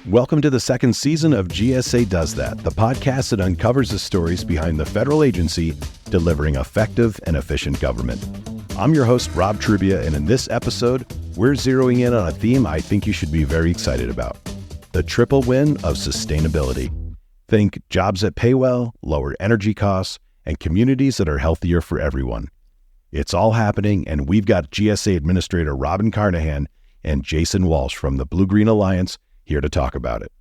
Welcome to the second season of GSA Does That, the podcast that uncovers the stories behind the federal agency delivering effective and efficient government. I'm your host, Rob Trubia, and in this episode, we're zeroing in on a theme I think you should be very excited about: the triple win of sustainability. Think jobs that pay well, lower energy costs, and communities that are healthier for everyone. It's all happening, and we've got GSA Administrator Robin Carnahan and Jason Walsh from the Blue-Green Alliance here to talk about it.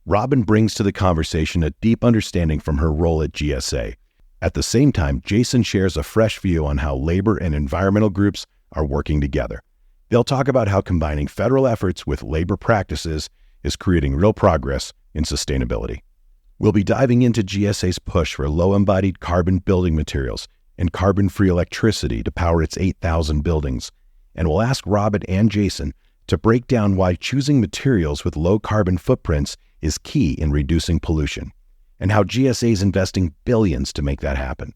Robin brings to the conversation a deep understanding from her role at GSA. At the same time, Jason shares a fresh view on how labor and environmental groups are working together. They'll talk about how combining federal efforts with labor practices is creating real progress in sustainability. We'll be diving into GSA's push for low embodied carbon building materials and carbon-free electricity to power its 8,000 buildings. And we'll ask Robin and Jason to break down why choosing materials with low carbon footprints is key in reducing pollution, and how GSA is investing billions to make that happen.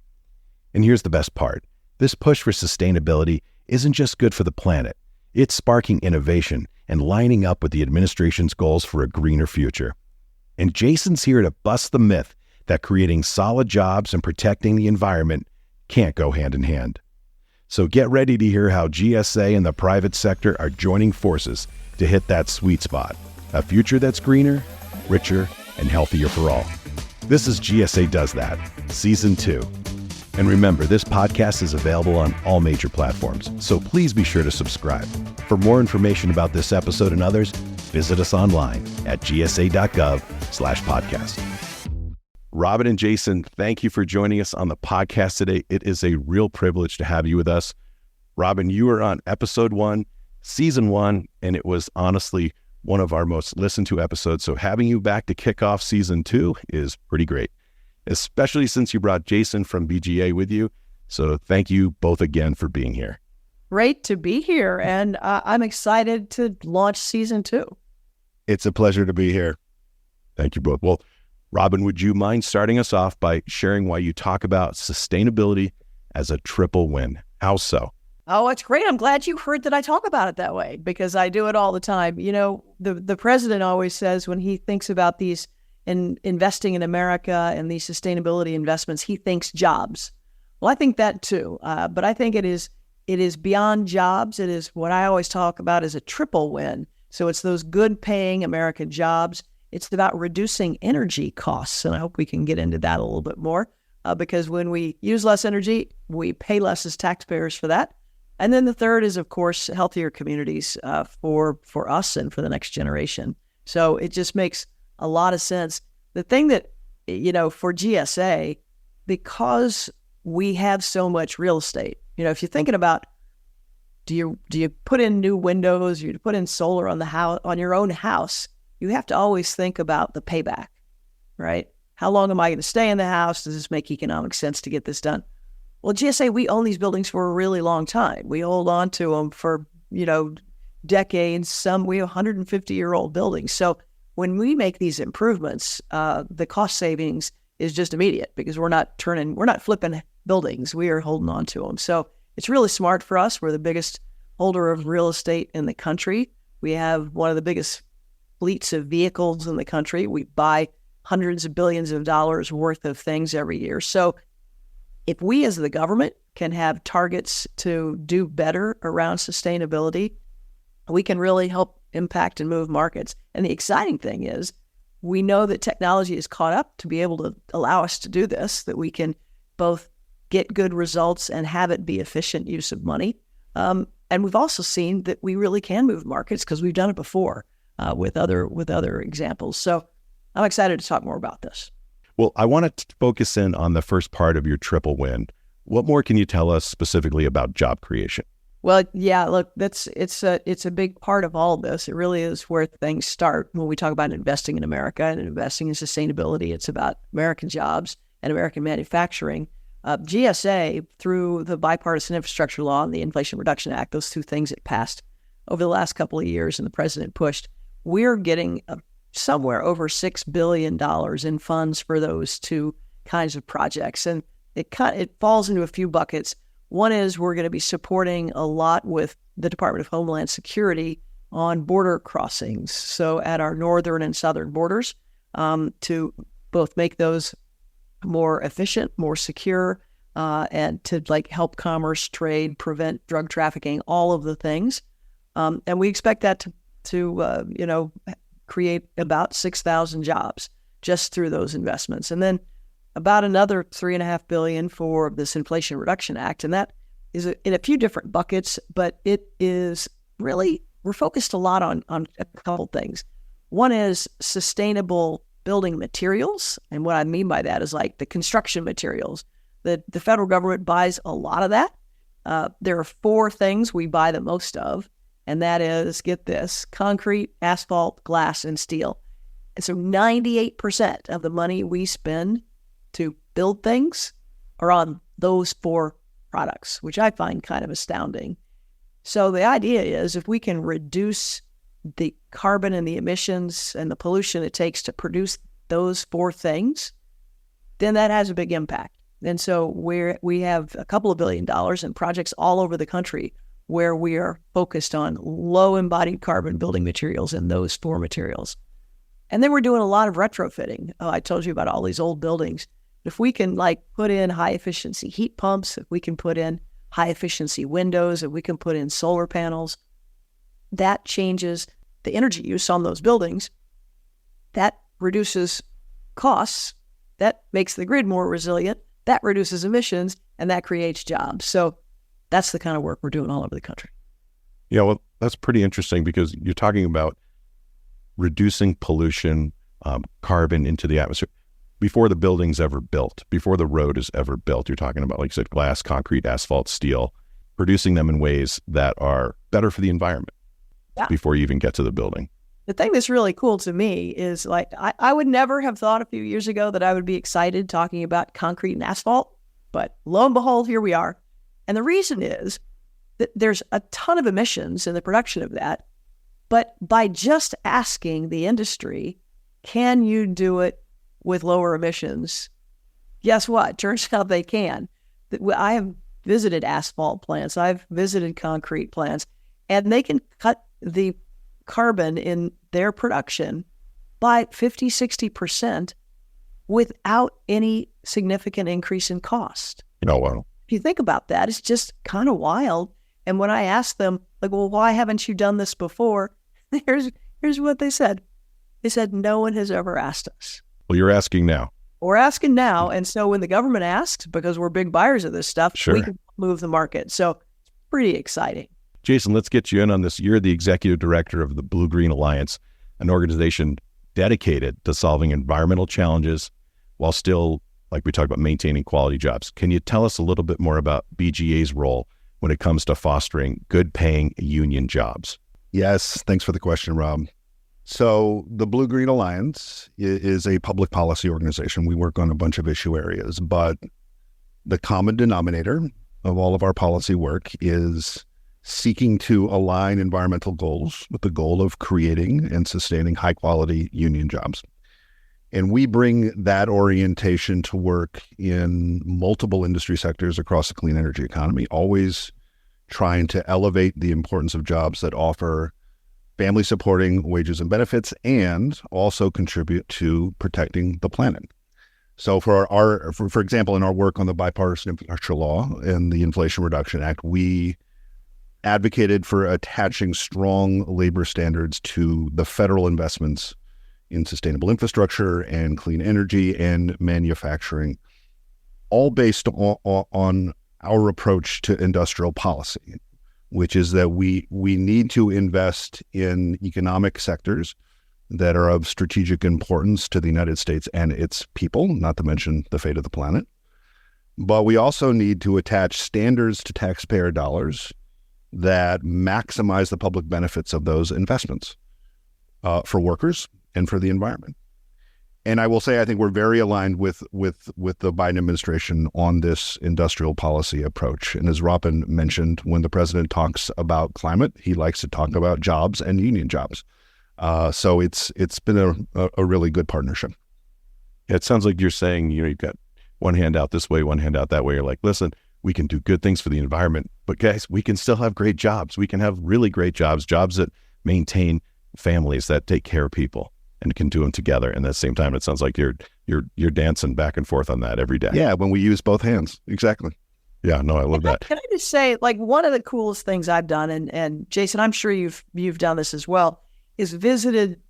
And here's the best part. This push for sustainability isn't just good for the planet. It's sparking innovation and lining up with the administration's goals for a greener future. And Jason's here to bust the myth that creating solid jobs and protecting the environment can't go hand in hand. So get ready to hear how GSA and the private sector are joining forces to hit that sweet spot, a future that's greener, richer, and healthier for all. This is GSA Does That, Season 2. And remember, this podcast is available on all major platforms, so please be sure to subscribe. For more information about this episode and others, visit us online at gsa.gov/podcast. Robin and Jason, thank you for joining us on the podcast today. It is a real privilege to have you with us. Robin, you were on episode 1, season 1, and it was honestly one of our most listened to episodes. So having you back to kick off season 2 is pretty great, especially since you brought Jason from BGA with you. So thank you both again for being here. Great to be here, and I'm excited to launch season 2. It's a pleasure to be here. Thank you both. Well, Robin, would you mind starting us off by sharing why you talk about sustainability as a triple win? How so? Oh, it's great. I'm glad you heard that I talk about it that way, because I do it all the time. You know, the president always says when he thinks about these investing in America and these sustainability investments, he thinks jobs. Well, I think that too. But I think it is beyond jobs. It is what I always talk about as a triple win. So it's those good paying American jobs. It's about reducing energy costs, and I hope we can get into that a little bit more, because when we use less energy, we pay less as taxpayers for that. And then the third is, of course, healthier communities for us and for the next generation. So it just makes a lot of sense. The thing that, for GSA, because we have so much real estate, if you're thinking about, do you put in new windows, you put in solar on the house, on your own house, you have to always think about the payback, right? How long am I going to stay in the house? Does this make economic sense to get this done? Well, GSA, we own these buildings for a really long time. We hold on to them for, decades. We have 150-year-old buildings. So when we make these improvements, the cost savings is just immediate, because we're not flipping buildings. We are holding on to them. So it's really smart for us. We're the biggest holder of real estate in the country. We have one of the biggest fleets of vehicles in the country. We buy hundreds of billions of dollars worth of things every year. So if we as the government can have targets to do better around sustainability, we can really help impact and move markets. And the exciting thing is, we know that technology is caught up to be able to allow us to do this, that we can both get good results and have it be efficient use of money. And we've also seen that we really can move markets, because we've done it before. With other examples. So I'm excited to talk more about this. Well, I want to focus in on the first part of your triple win. What more can you tell us specifically about job creation? Well, yeah, look, it's a big part of all of this. It really is where things start when we talk about investing in America and investing in sustainability. It's about American jobs and American manufacturing. GSA, through the Bipartisan Infrastructure Law and the Inflation Reduction Act, those two things that passed over the last couple of years and the president pushed, we're getting somewhere over $6 billion in funds for those two kinds of projects. And it falls into a few buckets. One is we're going to be supporting a lot with the Department of Homeland Security on border crossings, so at our northern and southern borders, to both make those more efficient, more secure, and to help commerce, trade, prevent drug trafficking, all of the things. And we expect that to create about 6,000 jobs just through those investments. And then about another $3.5 billion for this Inflation Reduction Act. And that is in a few different buckets, but it is really, we're focused a lot on a couple things. One is sustainable building materials. And what I mean by that is the construction materials. The federal government buys a lot of that. There are 4 things we buy the most of, and that is, get this, concrete, asphalt, glass, and steel. And so 98% of the money we spend to build things are on those 4 products, which I find kind of astounding. So the idea is, if we can reduce the carbon and the emissions and the pollution it takes to produce those 4 things, then that has a big impact. And so we have a couple of $1 billion in projects all over the country where we are focused on low embodied carbon building materials in those 4 materials. And then we're doing a lot of retrofitting. I told you about all these old buildings. If we can put in high efficiency heat pumps, if we can put in high efficiency windows, if we can put in solar panels, that changes the energy use on those buildings. That reduces costs. That makes the grid more resilient. That reduces emissions, and that creates jobs. So that's the kind of work we're doing all over the country. Yeah, well, that's pretty interesting, because you're talking about reducing pollution, carbon into the atmosphere before the building's ever built, before the road is ever built. You're talking about, like you said, glass, concrete, asphalt, steel, producing them in ways that are better for the environment before you even get to the building. The thing that's really cool to me is I would never have thought a few years ago that I would be excited talking about concrete and asphalt, but lo and behold, here we are. And the reason is that there's a ton of emissions in the production of that, but by just asking the industry, can you do it with lower emissions? Guess what? Turns out they can. I have visited asphalt plants. I've visited concrete plants, and they can cut the carbon in their production by 50, 60% without any significant increase in cost. Oh, wow. If you think about that, it's just kind of wild. And when I asked them, well, why haven't you done this before? Here's what they said. They said, no one has ever asked us. Well, you're asking now. We're asking now. And so when the government asks, because we're big buyers of this stuff, we can move the market. So it's pretty exciting. Jason, let's get you in on this. You're the executive director of the Blue-Green Alliance, an organization dedicated to solving environmental challenges while still, like we talked about, maintaining quality jobs. Can you tell us a little bit more about BGA's role when it comes to fostering good-paying union jobs? Yes, thanks for the question, Rob. So the Blue-Green Alliance is a public policy organization. We work on a bunch of issue areas, but the common denominator of all of our policy work is seeking to align environmental goals with the goal of creating and sustaining high-quality union jobs. And we bring that orientation to work in multiple industry sectors across the clean energy economy, always trying to elevate the importance of jobs that offer family-supporting wages and benefits and also contribute to protecting the planet. So for example, in our work on the bipartisan infrastructure law and the Inflation Reduction Act, we advocated for attaching strong labor standards to the federal investments in sustainable infrastructure and clean energy and manufacturing, all based on our approach to industrial policy, which is that we need to invest in economic sectors that are of strategic importance to the United States and its people, not to mention the fate of the planet. But we also need to attach standards to taxpayer dollars that maximize the public benefits of those investments for workers and for the environment. And I will say, I think we're very aligned with the Biden administration on this industrial policy approach. And as Robin mentioned, when the president talks about climate, he likes to talk about jobs and union jobs. So it's been a really good partnership. It sounds like you're saying, you've got one hand out this way, one hand out that way. You're like, listen, we can do good things for the environment, but guys, we can still have great jobs. We can have really great jobs that maintain families that take care of people and can do them together. And at the same time, it sounds like you're dancing back and forth on that every day. Yeah, when we use both hands. Exactly. Yeah, no, I love that. Can I just say, like, one of the coolest things I've done, and Jason, I'm sure you've done this as well, is visited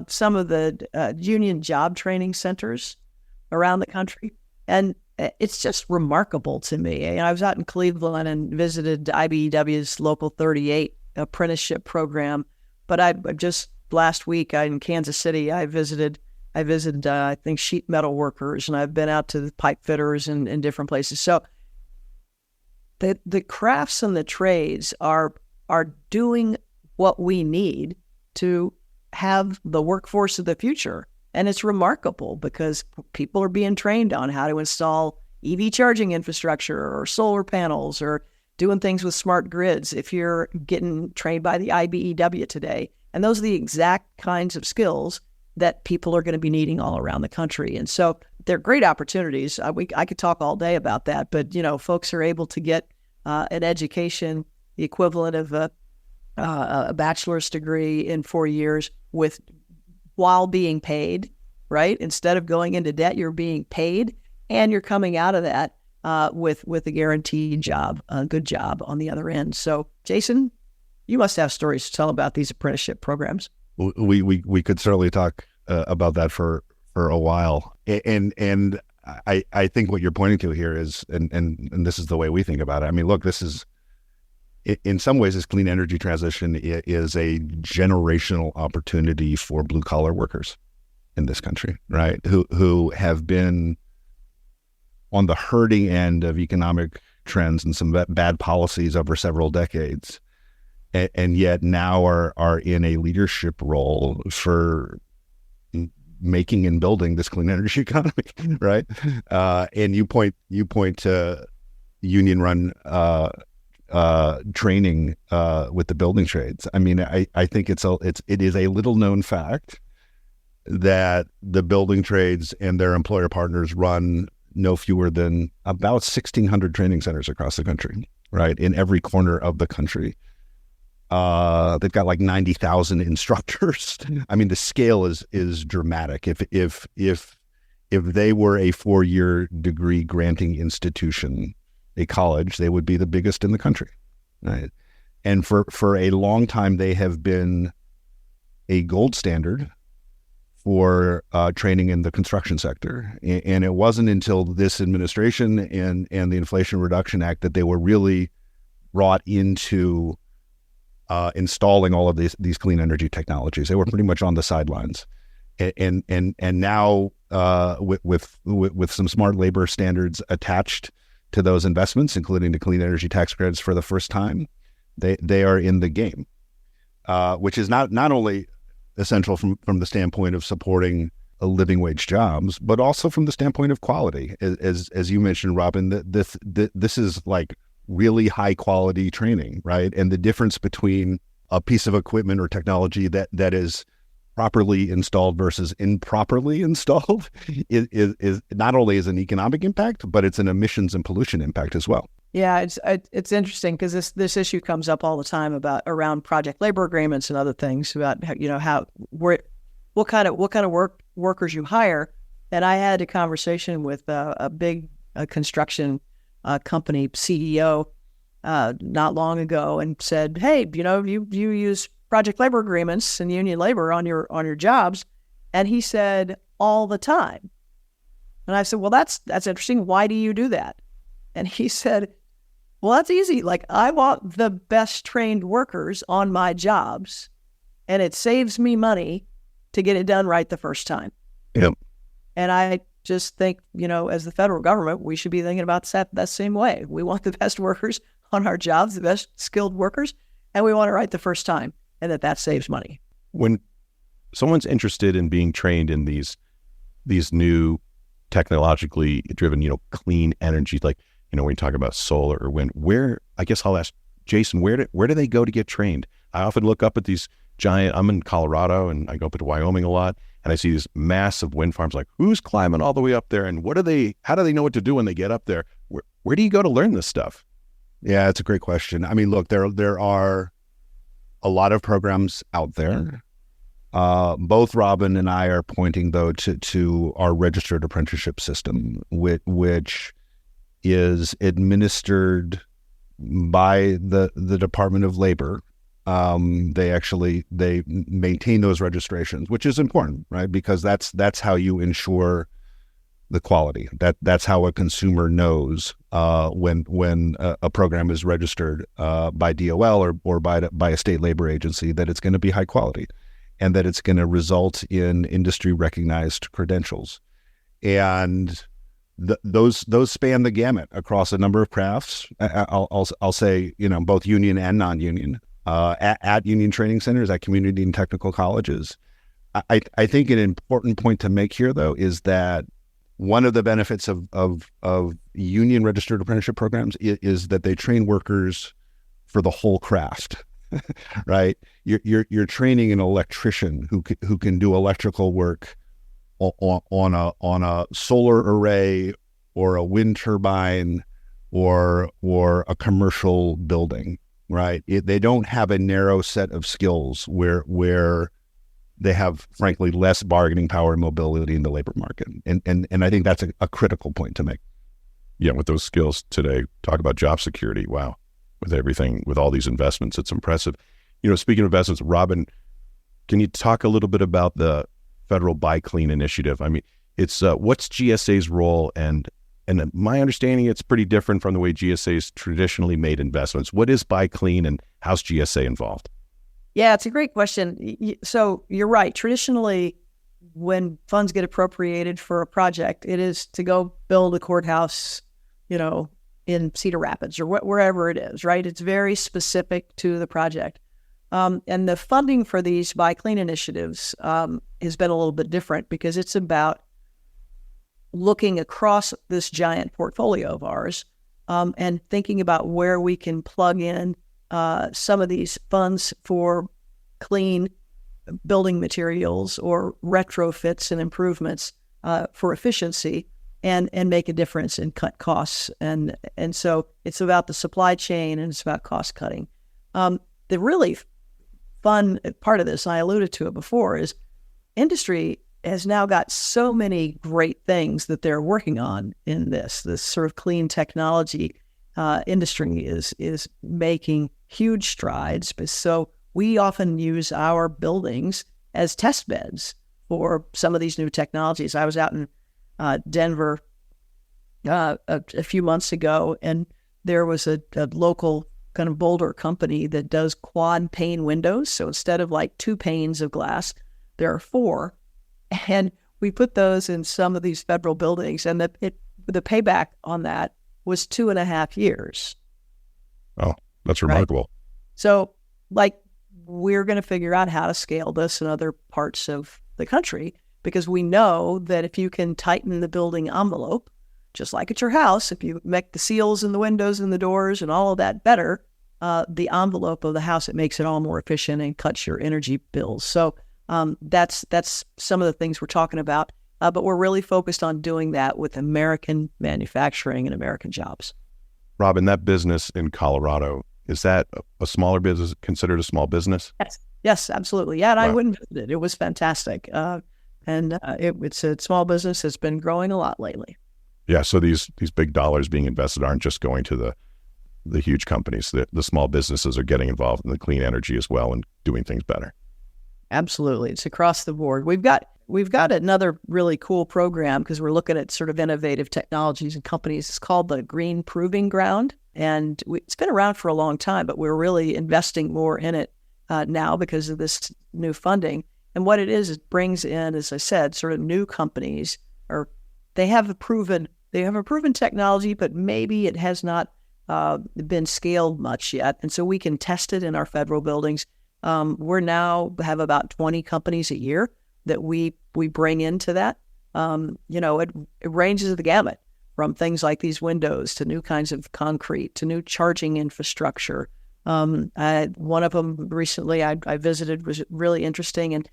some of the union job training centers around the country. And it's just remarkable to me. I was out in Cleveland and visited IBEW's Local 38 apprenticeship program. But I just last week in Kansas City, I visited I think sheet metal workers, and I've been out to the pipe fitters in different places. So the crafts and the trades are doing what we need to have the workforce of the future. And it's remarkable because people are being trained on how to install EV charging infrastructure or solar panels or doing things with smart grids if you're getting trained by the IBEW today. And those are the exact kinds of skills that people are going to be needing all around the country. And so they're great opportunities. I could talk all day about that, but folks are able to get an education, the equivalent of a bachelor's degree in 4 years while being paid, right? Instead of going into debt, you're being paid, and you're coming out of that with a guaranteed job, a good job on the other end. So, Jason, you must have stories to tell about these apprenticeship programs. We could certainly talk about that for a while, and I think what you're pointing to here is, and this is the way we think about it. I mean, look, this is, in some ways, this clean energy transition is a generational opportunity for blue collar workers in this country, right? Who have been on the hurting end of economic trends and some bad policies over several decades, and yet now are in a leadership role for making and building this clean energy economy, right? And you point to union run training with the building trades. I mean, I think it is a little known fact that the building trades and their employer partners run no fewer than about 1,600 training centers across the country, right? In every corner of the country. They've got like 90,000 instructors. I mean, the scale is dramatic. If they were a 4-year degree granting institution, a college, they would be the biggest in the country, right? And for a long time, they have been a gold standard for training in the construction sector. And it wasn't until this administration and the Inflation Reduction Act that they were really brought into installing all of these clean energy technologies. They were pretty much on the sidelines. And now with some smart labor standards attached to those investments, including the clean energy tax credits for the first time, they are in the game, which is not only essential from the standpoint of supporting living wage jobs, but also from the standpoint of quality. As you mentioned, Robin, this is like really high quality training, right? And the difference between a piece of equipment or technology that is properly installed versus improperly installed is not only is an economic impact, but it's an emissions and pollution impact as well. Yeah, it's interesting because this issue comes up all the time around project labor agreements and other things about what kind of workers you hire. And I had a conversation with a big construction company CEO not long ago and said, "Hey, you use project labor agreements and union labor on your jobs," and he said, "All the time." And I said, "Well, that's interesting. Why do you do that?" And he said, "Well, that's easy. Like, I want the best trained workers on my jobs, and it saves me money to get it done right the first time." Yep. And I just think, as the federal government, we should be thinking about that same way. We want the best workers on our jobs, the best skilled workers, and we want it right the first time, and that saves money. When someone's interested in being trained in these new technologically driven, clean energy, like, when you talk about solar or wind, I guess I'll ask Jason, where do they go to get trained? I often look up at these giant, I'm in Colorado and I go up to Wyoming a lot, and I see these massive wind farms, like, who's climbing all the way up there, and how do they know what to do when they get up there? Where do you go to learn this stuff? Yeah, it's a great question. I mean, look, there are a lot of programs out there. Both Robin and I are pointing, though, to our registered apprenticeship system, which is administered by the Department of Labor. They maintain those registrations, which is important, right? Because that's how you ensure the quality. That's how a consumer knows when a program is registered by DOL or by a state labor agency that it's going to be high quality, and that it's going to result in industry recognized credentials. And those span the gamut across a number of crafts. I'll say, both union and non-union, at union training centers, at community and technical colleges. I think an important point to make here, though, is that one of the benefits of union registered apprenticeship programs is that they train workers for the whole craft. Right? You're training an electrician who can do electrical work on a solar array or a wind turbine or a commercial building, right? They don't have a narrow set of skills where they have, frankly, less bargaining power and mobility in the labor market. And I think that's a critical point to make. Yeah, with those skills today, talk about job security. Wow. With everything, with all these investments, it's impressive. Speaking of investments, Robin, can you talk a little bit about the federal Buy Clean initiative? I mean, it's what's GSA's role, and my understanding, it's pretty different from the way GSA's traditionally made investments. What is Buy Clean, and how's GSA involved? Yeah, it's a great question. So you're right. Traditionally, when funds get appropriated for a project, it is to go build a courthouse, in Cedar Rapids or wherever it is, right? It's very specific to the project. And the funding for these Buy Clean initiatives has been a little bit different because it's about looking across this giant portfolio of ours and thinking about where we can plug in some of these funds for clean building materials or retrofits and improvements for efficiency and make a difference and cut costs. And so it's about the supply chain and it's about cost cutting. The really fun part of this, I alluded to it before, is industry has now got so many great things that they're working on in this sort of clean technology industry is making huge strides. So we often use our buildings as test beds for some of these new technologies. I was out in Denver a few months ago, and there was a local kind of Boulder company that does quad pane windows. So instead of like 2 panes of glass, there are 4. And we put those in some of these federal buildings, and the payback on that was 2.5 years. Oh, that's remarkable. Right? So, we're going to figure out how to scale this in other parts of the country, because we know that if you can tighten the building envelope, just like at your house, if you make the seals and the windows and the doors and all of that better, the envelope of the house, it makes it all more efficient and cuts your energy bills. So that's some of the things we're talking about. But we're really focused on doing that with American manufacturing and American jobs. Robin, that business in Colorado, is that a smaller business, considered a small business? Yes, absolutely. Yeah, and wow. I wouldn't visit it. It was fantastic. It's a small business that's been growing a lot lately. Yeah, so these big dollars being invested aren't just going to the huge companies. The small businesses are getting involved in the clean energy as well and doing things better. Absolutely. It's across the board. We've got another really cool program because we're looking at sort of innovative technologies and companies. It's called the Green Proving Ground. And it's been around for a long time, but we're really investing more in it now because of this new funding. And what it is, it brings in, as I said, sort of new companies, or they have a proven technology, but maybe it has not been scaled much yet. And so we can test it in our federal buildings. We're now have about 20 companies a year that we bring into that. It ranges the gamut from things like these windows to new kinds of concrete to new charging infrastructure. One of them recently I visited was really interesting. And,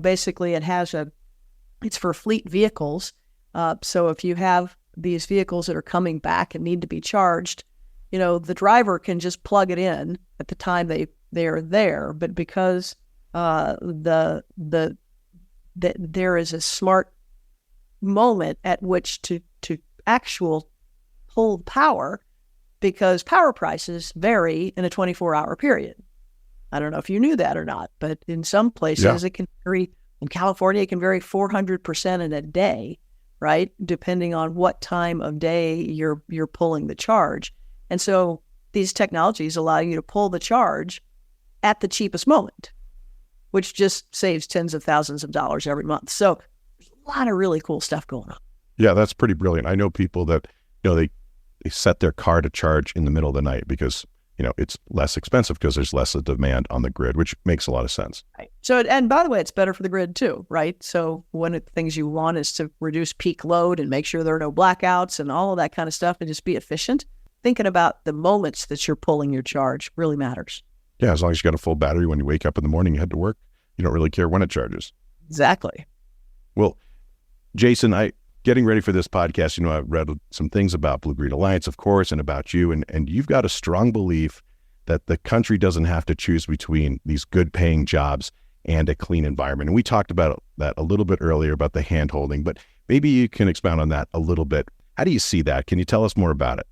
basically it's for fleet vehicles. So if you have these vehicles that are coming back and need to be charged, the driver can just plug it in at the time they they're there, but because there is a smart moment at which to actual hold power, because power prices vary in a 24-hour period. I don't know if you knew that or not, but in some places it can vary. In California, it can vary 400% in a day, right? Depending on what time of day you're pulling the charge. And so these technologies allow you to pull the charge at the cheapest moment, which just saves tens of thousands of dollars every month. So there's a lot of really cool stuff going on. Yeah, that's pretty brilliant. I know people that, they set their car to charge in the middle of the night because, it's less expensive because there's less of demand on the grid, which makes a lot of sense. Right. So, and by the way, it's better for the grid too, right? So one of the things you want is to reduce peak load and make sure there are no blackouts and all of that kind of stuff and just be efficient. Thinking about the moments that you're pulling your charge really matters. Yeah, as long as you got a full battery when you wake up in the morning, you head to work, you don't really care when it charges. Exactly. Well, Jason, getting ready for this podcast, I've read some things about Blue Green Alliance, of course, and about you, and you've got a strong belief that the country doesn't have to choose between these good-paying jobs and a clean environment. And we talked about that a little bit earlier about the hand-holding, but maybe you can expound on that a little bit. How do you see that? Can you tell us more about it?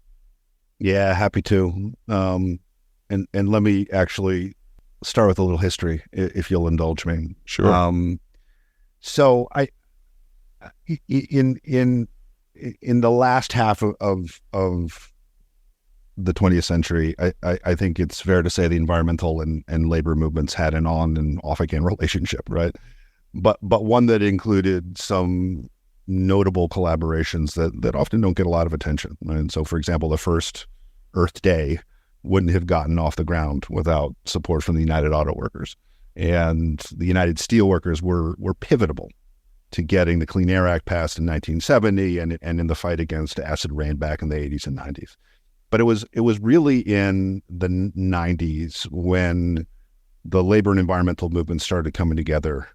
Yeah, happy to. And let me actually start with a little history, if you'll indulge me. Sure. So in the last half of the 20th century, I think it's fair to say the environmental and labor movements had an on and off again relationship, right? But one that included some notable collaborations that often don't get a lot of attention. And so, for example, the first Earth Day wouldn't have gotten off the ground without support from the United Auto Workers. And the United Steelworkers were pivotal to getting the Clean Air Act passed in 1970 and in the fight against acid rain back in the 80s and 90s. But it was really in the 90s when the labor and environmental movements started coming together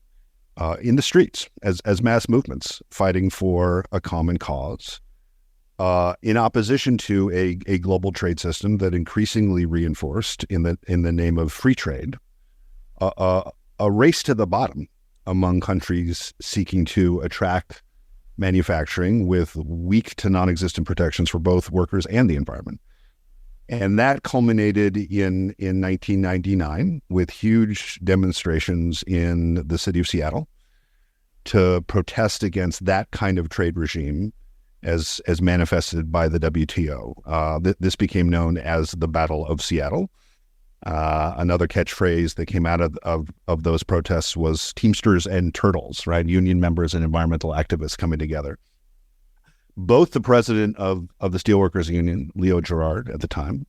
in the streets as mass movements, fighting for a common cause, in opposition to a global trade system that increasingly reinforced in the name of free trade, a race to the bottom among countries seeking to attract manufacturing with weak to non-existent protections for both workers and the environment. And that culminated in 1999 with huge demonstrations in the city of Seattle to protest against that kind of trade regime as manifested by the WTO. This became known as the Battle of Seattle. Another catchphrase that came out of those protests was Teamsters and Turtles, right? Union members and environmental activists coming together. Both the president of the Steelworkers Union, Leo Gerard at the time,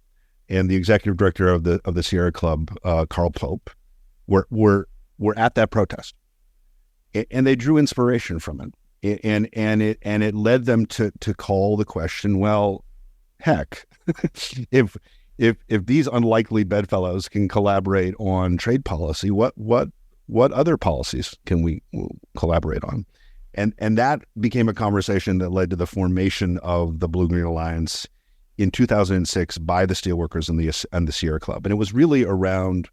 and the executive director of the Sierra Club, Carl Pope, were at that protest, and they drew inspiration from it, and it led them to call the question, well, heck, if these unlikely bedfellows can collaborate on trade policy, what other policies can we collaborate on? And that became a conversation that led to the formation of the Blue Green Alliance in 2006 by the Steelworkers and the Sierra Club. And it was really around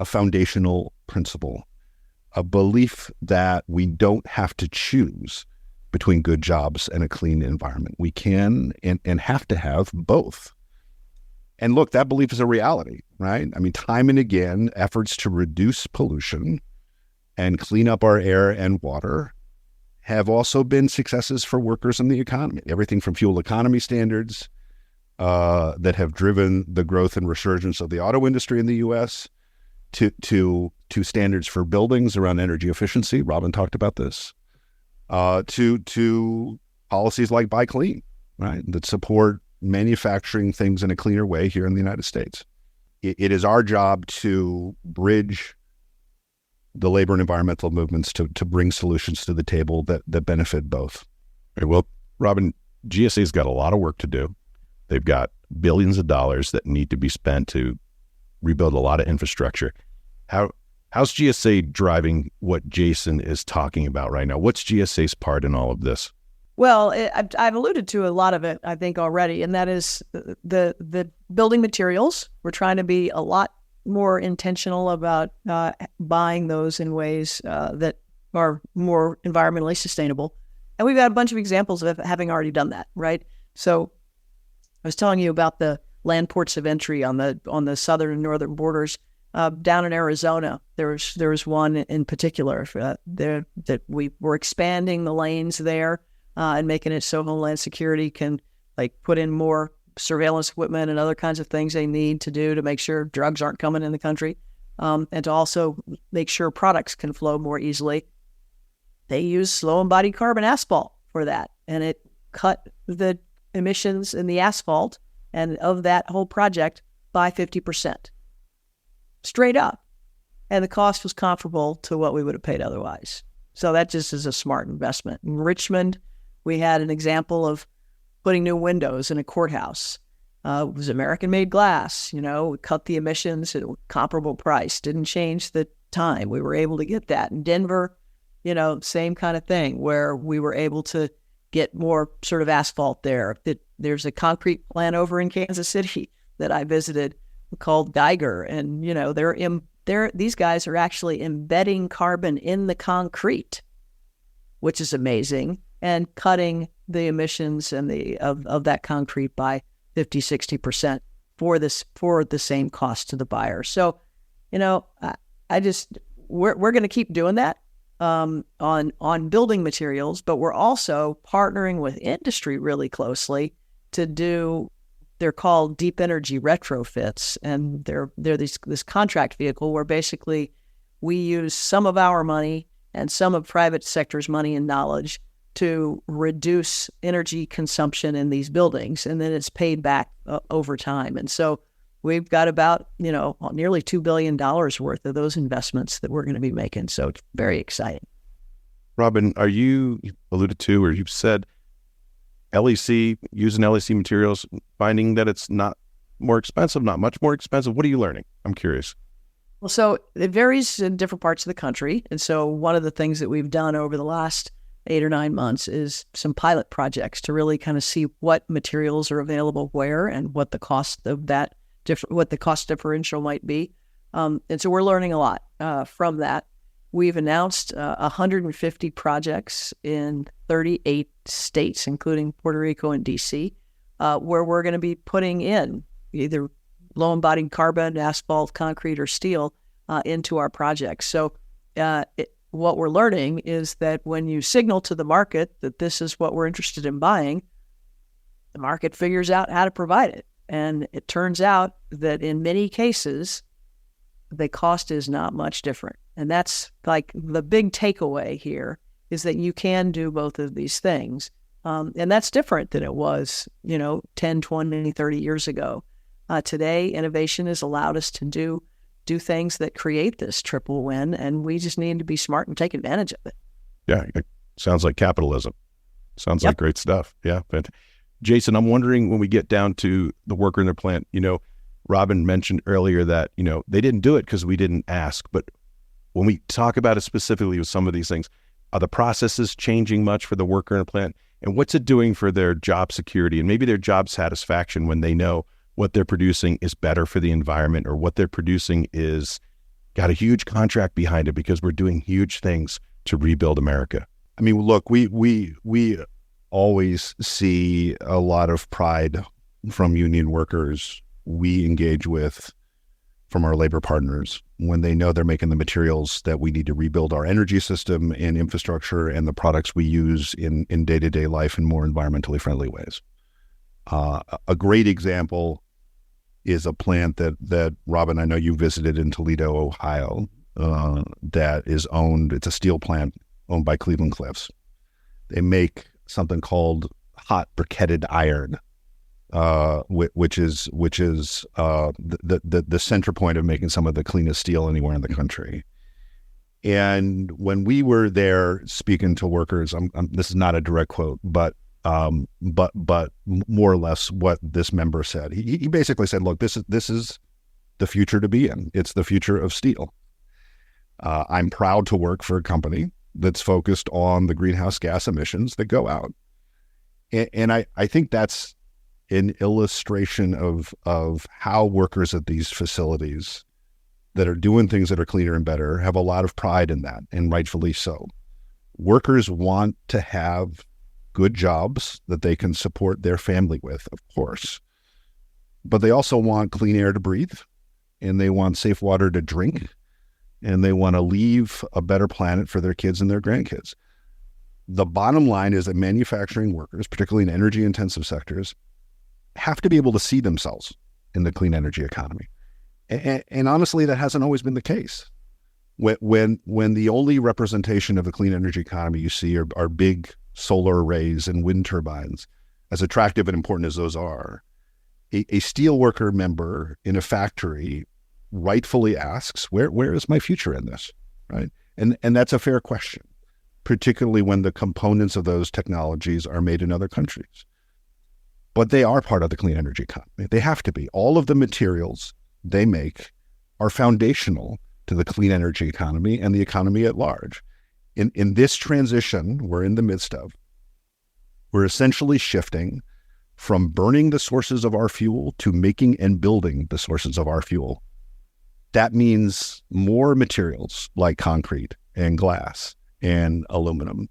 a foundational principle, a belief that we don't have to choose between good jobs and a clean environment. We can and have to have both. And look, that belief is a reality, right? I mean, time and again, efforts to reduce pollution and clean up our air and water have also been successes for workers in the economy. Everything from fuel economy standards that have driven the growth and resurgence of the auto industry in the U.S. to standards for buildings around energy efficiency. Robin talked about this. To policies like Buy Clean, right, that support manufacturing things in a cleaner way here in the United States. It is our job to bridge the labor and environmental movements to bring solutions to the table that benefit both. Okay, well, Robin, GSA's got a lot of work to do. They've got billions of dollars that need to be spent to rebuild a lot of infrastructure. How's GSA driving what Jason is talking about right now? What's GSA's part in all of this? Well, I've alluded to a lot of it, I think, already, and that is the building materials. We're trying to be a lot more intentional about buying those in ways that are more environmentally sustainable. And we've got a bunch of examples of having already done that, right? So I was telling you about the land ports of entry on the southern and northern borders. Down in Arizona, there was one in particular there that we were expanding the lanes there and making it so Homeland Security can put in more surveillance equipment and other kinds of things they need to do to make sure drugs aren't coming in the country, and to also make sure products can flow more easily. They use slow embodied carbon asphalt for that, and it cut the emissions in the asphalt and of that whole project by 50%. Straight up. And the cost was comparable to what we would have paid otherwise. So that just is a smart investment. In Richmond, we had an example of putting new windows in a courthouse. It was American-made glass. We cut the emissions at a comparable price. Didn't change the time. We were able to get that. In Denver, same kind of thing, where we were able to get more sort of asphalt there. There's a concrete plant over in Kansas City that I visited called Geiger, and these guys are actually embedding carbon in the concrete, which is amazing, and cutting the emissions and of that concrete by 50-60% for the same cost to the buyer. So, we're going to keep doing that on building materials, but we're also partnering with industry really closely to do. They're called deep energy retrofits, and they're this contract vehicle where basically we use some of our money and some of private sector's money and knowledge to reduce energy consumption in these buildings, and then it's paid back over time. And so we've got about nearly $2 billion worth of those investments that we're going to be making. So it's very exciting. Robin, you alluded to, or you've said, LEC, using LEC materials, finding that it's not more expensive, not much more expensive. What are you learning? I'm curious. Well, so it varies in different parts of the country. And so one of the things that we've done over the last 8 or 9 months is some pilot projects to really kind of see what materials are available where and what the cost of that, what the cost differential might be. And so we're learning a lot from that. We've announced 150 projects in 38 states, including Puerto Rico and D.C., where we're going to be putting in either low embodied carbon, asphalt, concrete, or steel into our projects. So what we're learning is that when you signal to the market that this is what we're interested in buying, the market figures out how to provide it. And it turns out that in many cases, the cost is not much different. And that's the big takeaway here is that you can do both of these things. And that's different than it was, 10, 20, 30 years ago. Today, innovation has allowed us to do things that create this triple win, and we just need to be smart and take advantage of it. Yeah, it sounds like capitalism. Sounds like great stuff. Yeah. But Jason, I'm wondering when we get down to the worker in the plant, Robin mentioned earlier that, they didn't do it because we didn't ask. But when we talk about it specifically with some of these things, are the processes changing much for the worker in the plant? And what's it doing for their job security and maybe their job satisfaction when they know what they're producing is better for the environment, or what they're producing is got a huge contract behind it because we're doing huge things to rebuild America? I mean, look, we always see a lot of pride from union workers we engage with from our labor partners when they know they're making the materials that we need to rebuild our energy system and infrastructure and the products we use in day-to-day life in more environmentally friendly ways. A great example is a plant that Robin, I know you visited in Toledo, Ohio, that is it's a steel plant owned by Cleveland Cliffs. They make something called hot briquetted iron, which is the center point of making some of the cleanest steel anywhere in the country. And when we were there speaking to workers, this is not a direct quote, but more or less what this member said. He basically said, "Look, this is the future to be in. It's the future of steel. I'm proud to work for a company that's focused on the greenhouse gas emissions that go out." And I think that's an illustration of how workers at these facilities that are doing things that are cleaner and better have a lot of pride in that, and rightfully so. Workers want to have good jobs that they can support their family with, of course. But they also want clean air to breathe, and they want safe water to drink, and they want to leave a better planet for their kids and their grandkids. The bottom line is that manufacturing workers, particularly in energy-intensive sectors, have to be able to see themselves in the clean energy economy. And honestly, that hasn't always been the case. When the only representation of the clean energy economy you see are big solar arrays and wind turbines, as attractive and important as those are, a steelworker member in a factory rightfully asks, where is my future in this, right? And that's a fair question, particularly when the components of those technologies are made in other countries. But they are part of the clean energy economy. They have to be. All of the materials they make are foundational to the clean energy economy and the economy at large. In this transition we're in the midst of, we're essentially shifting from burning the sources of our fuel to making and building the sources of our fuel. That means more materials like concrete and glass and aluminum.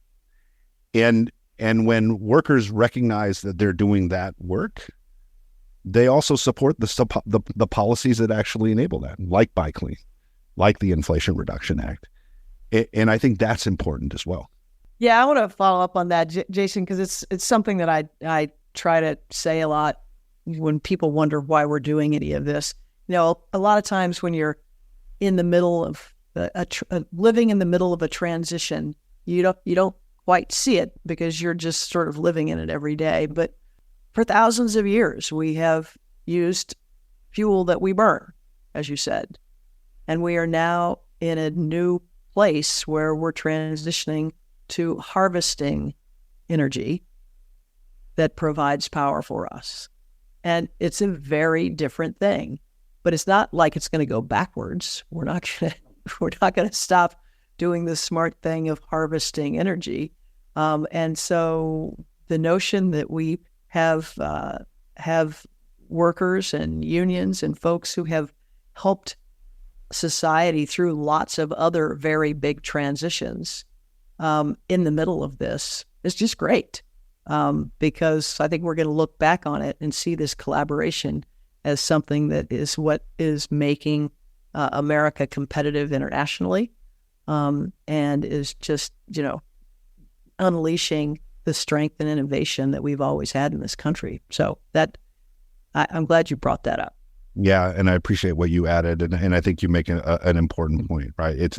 And when workers recognize that they're doing that work, they also support the policies that actually enable that, like Buy Clean, like the Inflation Reduction Act. And I think that's important as well. Yeah, I want to follow up on that, Jason, because it's something that I try to say a lot when people wonder why we're doing any of this. You know, a lot of times when you're in the middle of living in the middle of a transition, you don't quite see it because you're just sort of living in it every day. But for thousands of years, we have used fuel that we burn, as you said. And we are now in a new place where we're transitioning to harvesting energy that provides power for us. And it's a very different thing. But it's not like it's going to go backwards. We're not going to stop doing the smart thing of harvesting energy. And so the notion that we have workers and unions and folks who have helped society through lots of other very big transitions in the middle of this is just great, because I think we're going to look back on it and see this collaboration as something that is what is making America competitive internationally, and is just, unleashing the strength and innovation that we've always had in this country. So I'm glad you brought that up. Yeah, and I appreciate what you added, and I think you make an important point, right? It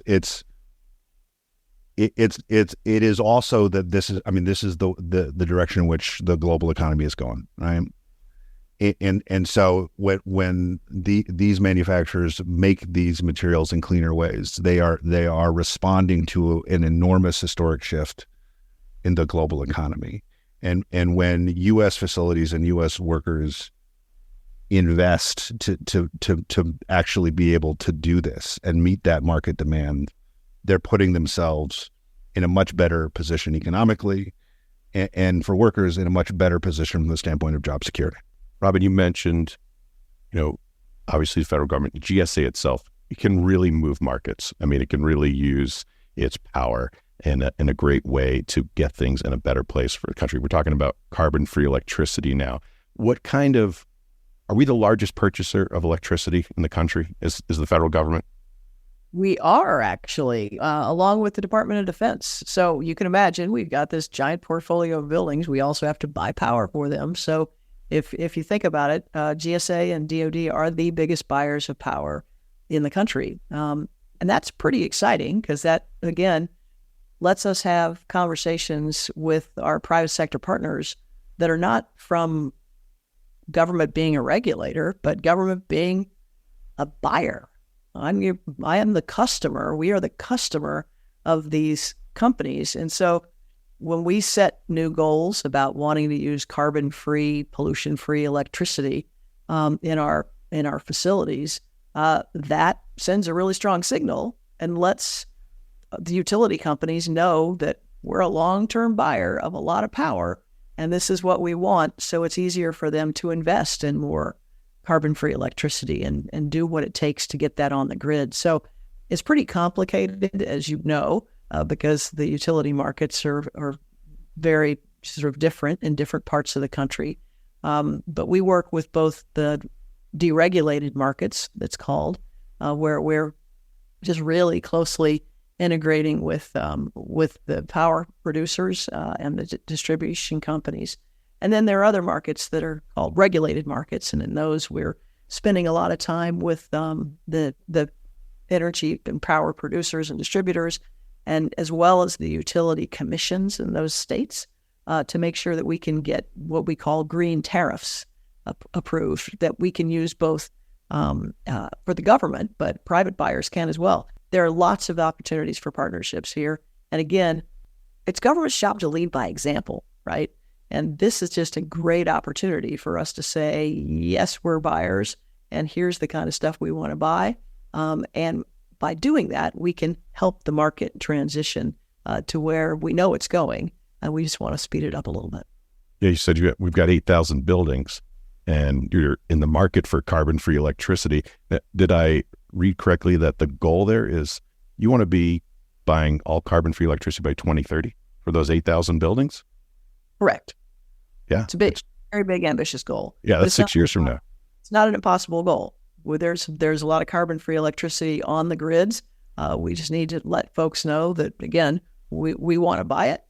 is also that this is the direction in which the global economy is going, right? And so when these manufacturers make these materials in cleaner ways, they are responding to an enormous historic shift in the global economy. And when U.S. facilities and U.S. workers invest to actually be able to do this and meet that market demand, they're putting themselves in a much better position economically, and for workers in a much better position from the standpoint of job security. Robin, you mentioned, obviously the federal government, GSA itself, it can really move markets. I mean, it can really use its power in a great way to get things in a better place for the country. We're talking about carbon-free electricity now. Are we the largest purchaser of electricity in the country? Is the federal government? We are actually, along with the Department of Defense. So you can imagine we've got this giant portfolio of buildings. We also have to buy power for them. So if you think about it, GSA and DOD are the biggest buyers of power in the country. And that's pretty exciting because that, again, lets us have conversations with our private sector partners that are not from government being a regulator, but government being a buyer. I am the customer. We are the customer of these companies. And so when we set new goals about wanting to use carbon-free, pollution-free electricity in our facilities, that sends a really strong signal and lets the utility companies know that we're a long-term buyer of a lot of power, and this is what we want. So it's easier for them to invest in more carbon-free electricity and do what it takes to get that on the grid. So it's pretty complicated, as you know, because the utility markets are very sort of different in different parts of the country. But we work with both the deregulated markets, that's called, where we're just really closely integrating with the power producers and the distribution companies. And then there are other markets that are called regulated markets, and in those we're spending a lot of time with the energy and power producers and distributors, and as well as the utility commissions in those states, to make sure that we can get what we call green tariffs approved, that we can use both for the government, but private buyers can as well. There are lots of opportunities for partnerships here. And again, it's government's job to lead by example, right? And this is just a great opportunity for us to say, yes, we're buyers, and here's the kind of stuff we want to buy. And by doing that, we can help the market transition to where we know it's going, and we just want to speed it up a little bit. Yeah, you said we've got 8,000 buildings, and you're in the market for carbon-free electricity. Did I read correctly that the goal there is you want to be buying all carbon-free electricity by 2030 for those 8,000 buildings? Correct. Yeah. It's a very big, ambitious goal. Yeah, that's 6 years from now. It's not an impossible goal. Well, there's a lot of carbon-free electricity on the grids. We just need to let folks know that, again, we want to buy it.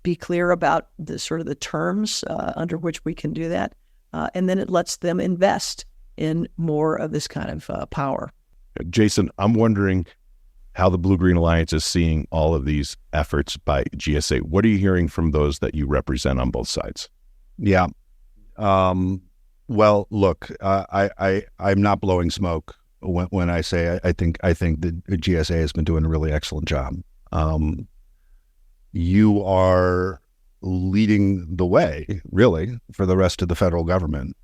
Be clear about the terms under which we can do that. And then it lets them invest in more of this kind of power. Jason, I'm wondering how the Blue-Green Alliance is seeing all of these efforts by GSA. What are you hearing from those that you represent on both sides? Yeah. Well, look, I'm not blowing smoke when I say I think that GSA has been doing a really excellent job. You are leading the way, really, for the rest of the federal government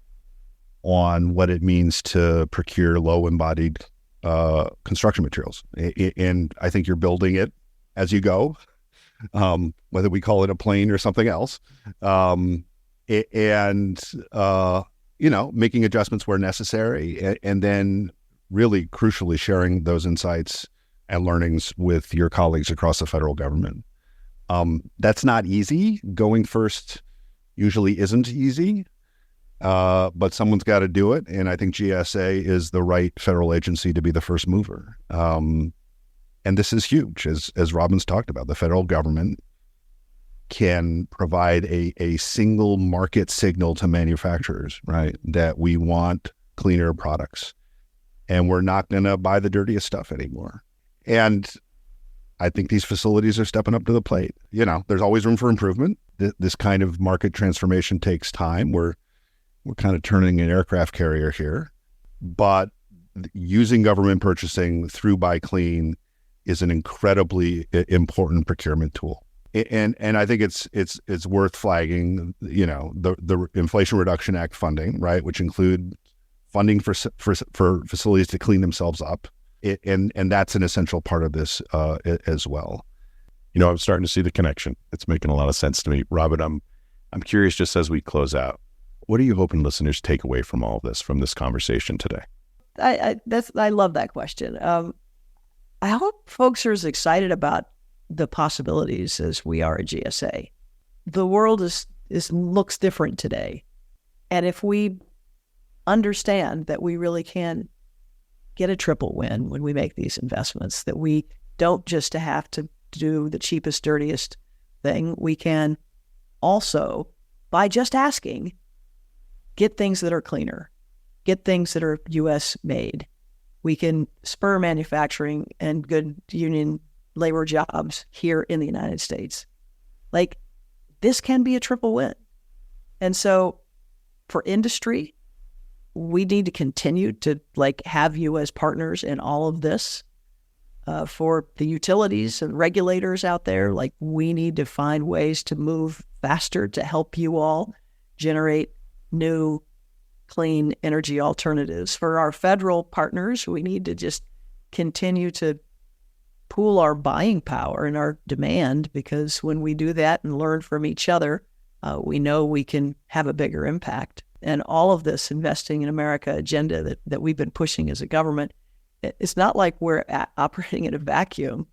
on what it means to procure low embodied construction materials. And I think you're building it as you go, whether we call it a plane or something else. Making adjustments where necessary, and then really crucially sharing those insights and learnings with your colleagues across the federal government. That's not easy. Going first usually isn't easy, but someone's got to do it. And I think GSA is the right federal agency to be the first mover. And this is huge, as Robin's talked about. The federal government can provide a single market signal to manufacturers, right, that we want cleaner products, and we're not going to buy the dirtiest stuff anymore. And I think these facilities are stepping up to the plate. There's always room for improvement. This kind of market transformation takes time. We're kind of turning an aircraft carrier here, but using government purchasing through Buy Clean is an incredibly important procurement tool. And I think it's worth flagging, the Inflation Reduction Act funding, right, which include funding for facilities to clean themselves up, and that's an essential part of this as well. I'm starting to see the connection. It's making a lot of sense to me, Robin. I'm curious, just as we close out, what are you hoping listeners take away from all of this, from this conversation today? I love that question. I hope folks are as excited about the possibilities as we are at GSA. The world looks different today. And if we understand that we really can get a triple win when we make these investments, that we don't just have to do the cheapest, dirtiest thing, we can also, by just asking, get things that are cleaner, get things that are U.S. made. We can spur manufacturing and good union labor jobs here in the United States. This can be a triple win. And so for industry, we need to continue to have you as partners in all of this. For the utilities and regulators out there, we need to find ways to move faster to help you all generate new clean energy alternatives. For our federal partners, we need to just continue to pool our buying power and our demand, because when we do that and learn from each other, we know we can have a bigger impact. And all of this investing in America agenda that we've been pushing as a government, it's not like we're operating in a vacuum.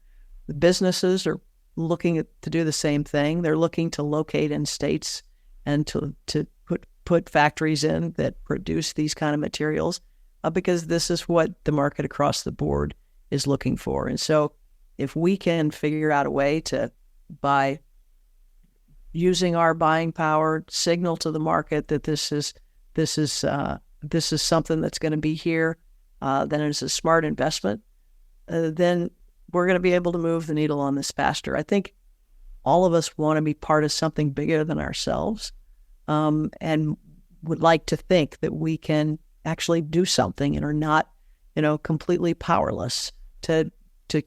The businesses are looking to do the same thing. They're looking to locate in states and to put factories in that produce these kind of materials because this is what the market across the board is looking for. And so if we can figure out a way to, by using our buying power, signal to the market that this is something that's going to be here, then it's a smart investment, then we're going to be able to move the needle on this faster. I think all of us want to be part of something bigger than ourselves, and would like to think that we can actually do something and are not, completely powerless to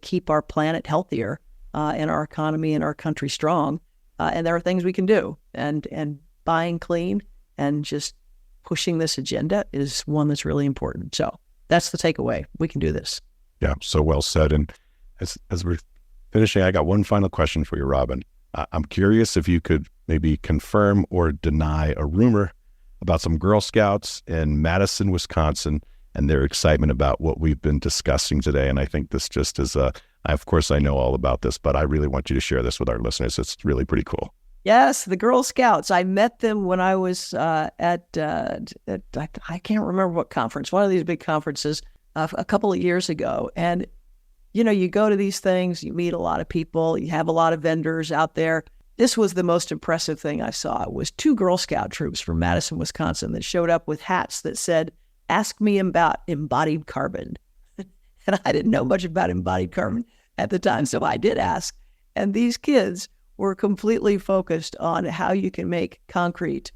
keep our planet healthier and our economy and our country strong. And there are things we can do, and buying clean and just pushing this agenda is one that's really important. So that's the takeaway. We can do this. Yeah, so well said. And as we're finishing, I got one final question for you, Robin. I'm curious if you could maybe confirm or deny a rumor about some Girl Scouts in Madison, Wisconsin, and their excitement about what we've been discussing today. And I think this just is of course, I know all about this, but I really want you to share this with our listeners. It's really pretty cool. Yes, the Girl Scouts. I met them when I was at I can't remember what conference, one of these big conferences a couple of years ago. And, you go to these things, you meet a lot of people, you have a lot of vendors out there. This was the most impressive thing I saw. It was 2 Girl Scout troops from Madison, Wisconsin that showed up with hats that said, "Ask me about embodied carbon." And I didn't know much about embodied carbon at the time, so I did ask. And these kids were completely focused on how you can make concrete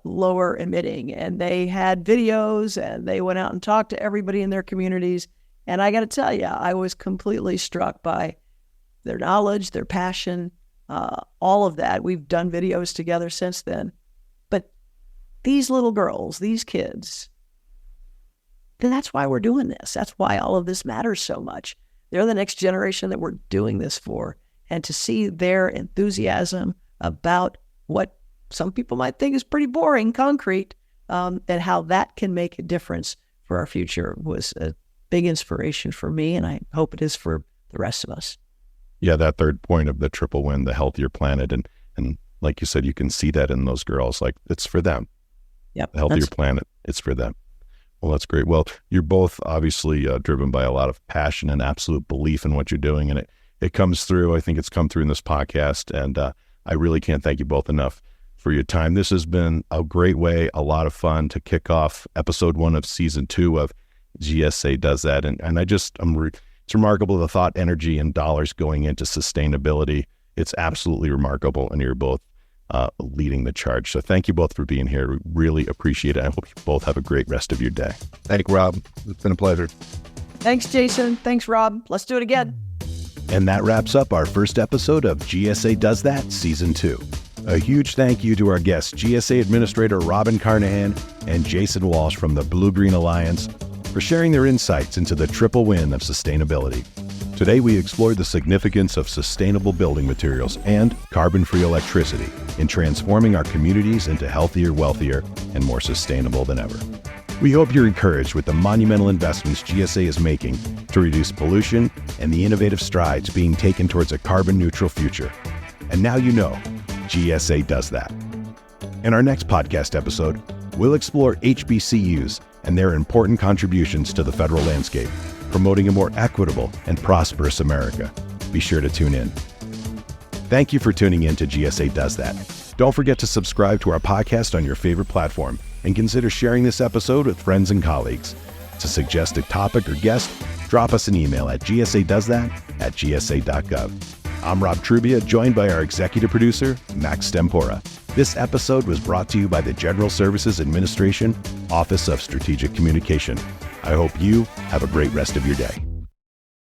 lower emitting. And they had videos, and they went out and talked to everybody in their communities. And I got to tell you, I was completely struck by their knowledge, their passion, all of that. We've done videos together since then. But these little girls, these kids, that's why we're doing this. That's why all of this matters so much. They're the next generation that we're doing this for. And to see their enthusiasm about what some people might think is pretty boring, concrete, and how that can make a difference for our future was a big inspiration for me, and I hope it is for the rest of us. Yeah, that third point of the triple win, the healthier planet, and like you said, you can see that in those girls. Like, it's for them. Yep, the healthier planet, it's for them. Well, that's great. Well, you're both obviously driven by a lot of passion and absolute belief in what you're doing, and it comes through. I think it's come through in this podcast, and I really can't thank you both enough for your time. This has been a great way, a lot of fun to kick off episode 1 of season 2 of GSA Does That, and it's remarkable, the thought, energy, and dollars going into sustainability. It's absolutely remarkable, and you're both leading the charge. So thank you both for being here. We really appreciate it. I hope you both have a great rest of your day. Thank you, Rob. It's been a pleasure. Thanks, Jason. Thanks, Rob. Let's do it again. And that wraps up our first episode of GSA Does That Season 2. A huge thank you to our guests, GSA Administrator Robin Carnahan and Jason Walsh from the Blue-Green Alliance, for sharing their insights into the triple win of sustainability. Today, we explored the significance of sustainable building materials and carbon-free electricity in transforming our communities into healthier, wealthier, and more sustainable than ever. We hope you're encouraged with the monumental investments GSA is making to reduce pollution and the innovative strides being taken towards a carbon-neutral future. And now you know, GSA does that. In our next podcast episode, we'll explore HBCUs and their important contributions to the federal landscape, promoting a more equitable and prosperous America. Be sure to tune in. Thank you for tuning in to GSA Does That. Don't forget to subscribe to our podcast on your favorite platform and consider sharing this episode with friends and colleagues. To suggest a topic or guest, drop us an email at gsadoesthat@gsa.gov. I'm Rob Trubia, joined by our executive producer, Max Stempora. This episode was brought to you by the General Services Administration, Office of Strategic Communication. I hope you have a great rest of your day.